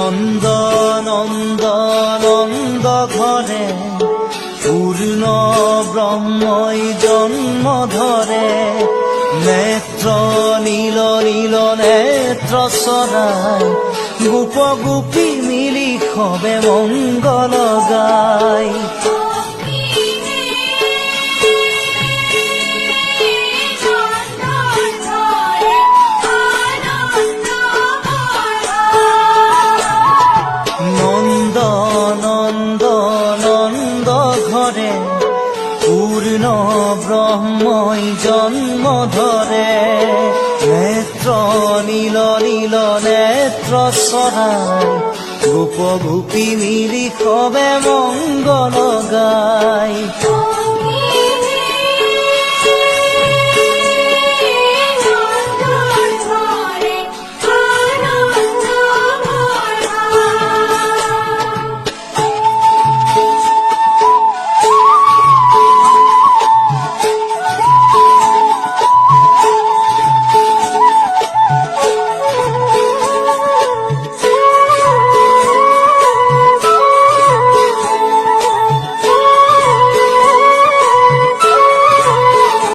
নন্দ নন্দ নন্দ ঘরে পূর্ণ ব্রহ্মই জন্ম ধরে। নেত্র নীল নীল নেত্র সরায়, গোপ গোপী মিলি খবে মঙ্গল গায়। নন্দ নন্দ নন্দ ঘরে পূর্ণ ব্রহ্মই জন্ম ধরে। নেত্র নীল নীল নেত্র সরায়, গোপ গোপী মিলি খবে মঙ্গল গায়।